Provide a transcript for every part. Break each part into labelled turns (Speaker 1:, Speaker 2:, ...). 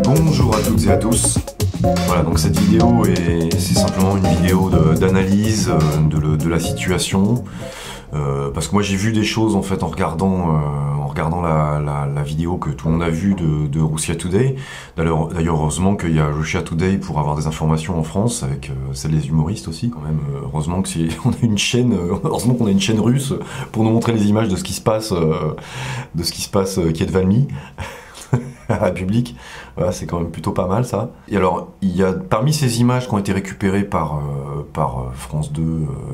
Speaker 1: Bonjour à toutes et à tous. Voilà, donc cette vidéo c'est simplement une vidéo d'analyse de la situation. Parce que moi j'ai vu des choses en fait en regardant la vidéo que tout le monde a vue de Russia Today. D'ailleurs heureusement qu'il y a Russia Today pour avoir des informations en France, avec celle des humoristes aussi quand même. Heureusement que on a une chaîne, heureusement qu'on a une chaîne russe pour nous montrer les images de ce qui se passe, qui est de Valmy. La République, voilà, c'est quand même plutôt pas mal ça. Et alors, il y a parmi ces images qui ont été récupérées par France 2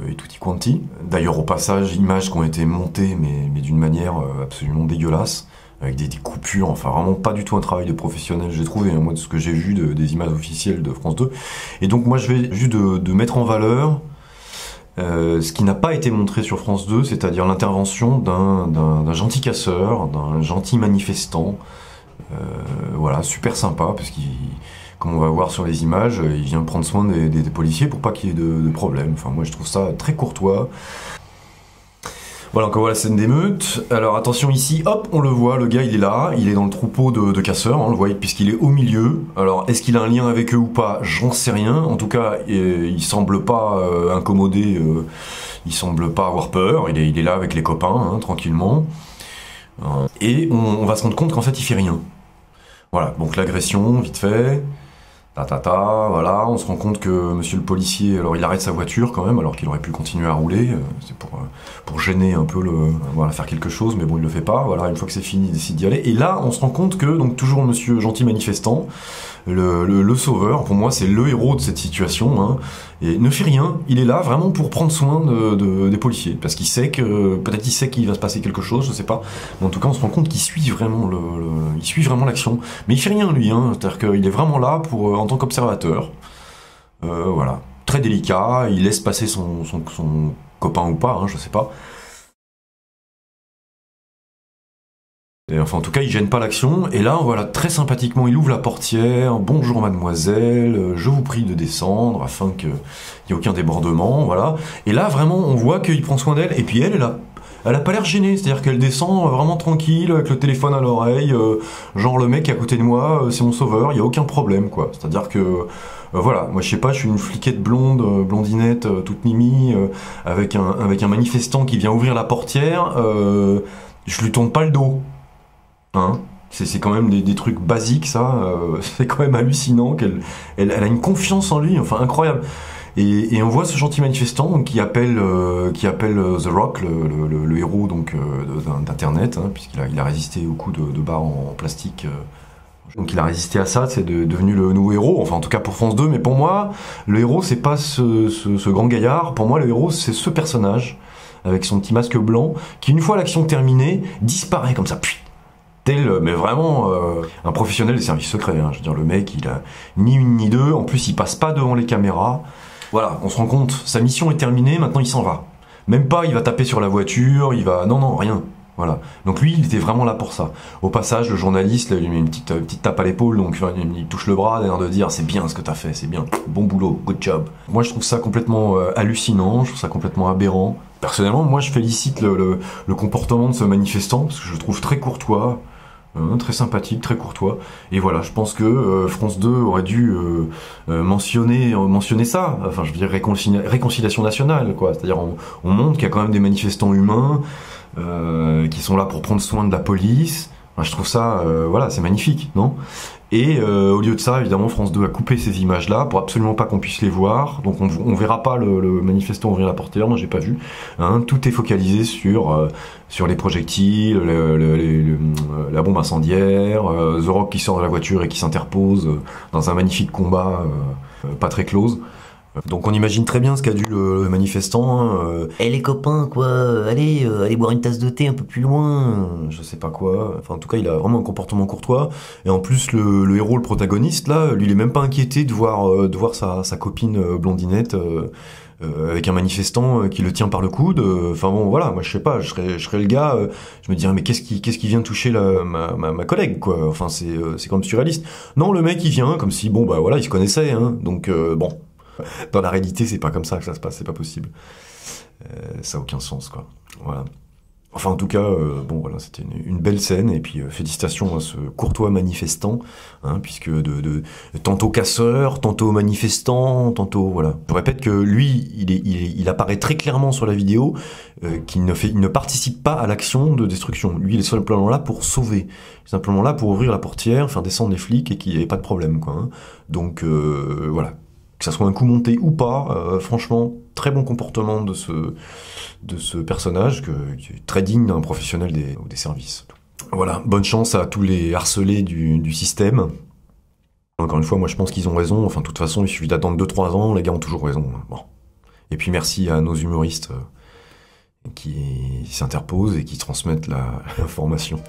Speaker 1: et Tutti Quanti, d'ailleurs au passage, images qui ont été montées mais d'une manière absolument dégueulasse, avec des coupures, enfin vraiment pas du tout un travail de professionnel, j'ai trouvé, hein, moi de ce que j'ai vu des images officielles de France 2. Et donc moi je vais juste de mettre en valeur ce qui n'a pas été montré sur France 2, c'est-à-dire l'intervention d'un gentil casseur, d'un gentil manifestant. Voilà, super sympa, parce qu'il, comme on va voir sur les images, il vient prendre soin des policiers pour pas qu'il y ait de problème. Enfin, moi je trouve ça très courtois. Voilà, encore voilà la scène d'émeute. Alors attention ici, hop, on le voit, le gars il est là, il est dans le troupeau de casseurs, on le voit puisqu'il est au milieu. Alors est-ce qu'il a un lien avec eux ou pas, j'en sais rien. En tout cas, il semble pas incommodé, il semble pas avoir peur, il est là avec les copains, hein, tranquillement. Et on va se rendre compte qu'en fait il fait rien. Voilà, donc l'agression, vite fait, voilà, on se rend compte que monsieur le policier, alors il arrête sa voiture quand même, alors qu'il aurait pu continuer à rouler, c'est pour gêner un peu voilà, faire quelque chose, mais bon il le fait pas, voilà, une fois que c'est fini, il décide d'y aller. Et là, on se rend compte que, donc toujours monsieur gentil manifestant, le sauveur, pour moi c'est le héros de cette situation, hein, et ne fait rien, il est là vraiment pour prendre soin des policiers, parce qu'il sait que, peut-être il sait qu'il va se passer quelque chose, je sais pas, mais en tout cas on se rend compte qu'il suit vraiment il suit vraiment l'action, mais il fait rien lui, hein, c'est-à-dire qu'il est vraiment là pour, en tant qu'observateur, voilà, très délicat, il laisse passer son copain ou pas, hein, je sais pas. Et enfin, en tout cas, il gêne pas l'action, et là, voilà, très sympathiquement, il ouvre la portière, bonjour mademoiselle, je vous prie de descendre, afin qu'il n'y ait aucun débordement, voilà. Et là, vraiment, on voit qu'il prend soin d'elle, et puis elle a pas l'air gênée, c'est-à-dire qu'elle descend vraiment tranquille, avec le téléphone à l'oreille, genre le mec à côté de moi, c'est mon sauveur, il n'y a aucun problème, quoi. C'est-à-dire que, voilà, moi je sais pas, je suis une fliquette blonde, blondinette, toute mimi, avec un manifestant qui vient ouvrir la portière, je lui tourne pas le dos. Hein, c'est quand même des trucs basiques, ça, c'est quand même hallucinant qu'elle a une confiance en lui, enfin incroyable. Et on voit ce gentil manifestant donc, qui appelle The Rock, le héros donc d'internet, hein, puisqu'il a résisté au coup de barre en plastique. Donc il a résisté à ça, c'est devenu le nouveau héros, enfin en tout cas pour France 2, mais pour moi, le héros c'est pas ce grand gaillard, pour moi le héros c'est ce personnage, avec son petit masque blanc, qui une fois l'action terminée, disparaît comme ça, puis tel, mais vraiment un professionnel des services secrets, hein. Je veux dire, le mec, il a ni une ni deux, en plus il passe pas devant les caméras. Voilà, on se rend compte, sa mission est terminée, maintenant il s'en va. Même pas, il va taper sur la voiture, il va... Non, rien. Voilà. Donc lui, il était vraiment là pour ça. Au passage, le journaliste, là, il lui met une petite tape à l'épaule, donc il touche le bras, l'air de dire « c'est bien ce que t'as fait, c'est bien, bon boulot, good job ». Moi, je trouve ça complètement hallucinant, je trouve ça complètement aberrant. Personnellement, moi, je félicite le comportement de ce manifestant, parce que je le trouve très courtois, très sympathique, très courtois. Et voilà, je pense que France 2 aurait dû mentionner ça. Enfin, je veux dire réconciliation nationale, quoi. C'est-à-dire, on montre qu'il y a quand même des manifestants humains qui sont là pour prendre soin de la police. Enfin, je trouve ça, voilà, c'est magnifique, non? Et au lieu de ça, évidemment, France 2 a coupé ces images-là pour absolument pas qu'on puisse les voir. Donc on verra pas le manifestant ouvrir la portière, moi j'ai pas vu. Hein, tout est focalisé sur les projectiles, la bombe incendiaire, The Rock qui sort de la voiture et qui s'interpose dans un magnifique combat pas très close. Donc on imagine très bien ce qu'a dû le manifestant. Hein,
Speaker 2: Eh les copains, quoi, allez boire une tasse de thé un peu plus loin.
Speaker 1: Je sais pas quoi. Enfin, en tout cas, il a vraiment un comportement courtois. Et en plus, le héros, le protagoniste, là, lui, il est même pas inquiété de voir sa copine blondinette avec un manifestant qui le tient par le coude. Enfin bon, voilà, moi je sais pas, je serais le gars, je me dirais mais qu'est-ce qui vient toucher ma collègue, quoi. Enfin c'est quand même surréaliste. Non, le mec il vient comme si bon bah voilà, il se connaissait, hein. Donc bon. Dans la réalité, c'est pas comme ça que ça se passe, c'est pas possible. Ça a aucun sens, quoi. Voilà. Enfin, en tout cas, bon, voilà, c'était une belle scène, et puis félicitations à ce courtois manifestant, hein, puisque tantôt casseur, tantôt manifestant, tantôt, voilà. Je répète que lui, il apparaît très clairement sur la vidéo, qu'il il ne participe pas à l'action de destruction. Lui, il est simplement là pour sauver. Il est simplement là pour ouvrir la portière, faire descendre les flics, et qu'il n'y ait pas de problème, quoi. Hein. Donc, voilà. Que ça soit un coup monté ou pas, franchement, très bon comportement de ce personnage, qui est très digne d'un professionnel des services. Voilà, bonne chance à tous les harcelés du système. Encore une fois, moi je pense qu'ils ont raison. Enfin, de toute façon, il suffit d'attendre 2-3 ans, les gars ont toujours raison. Bon. Et puis merci à nos humoristes qui s'interposent et qui transmettent l'information.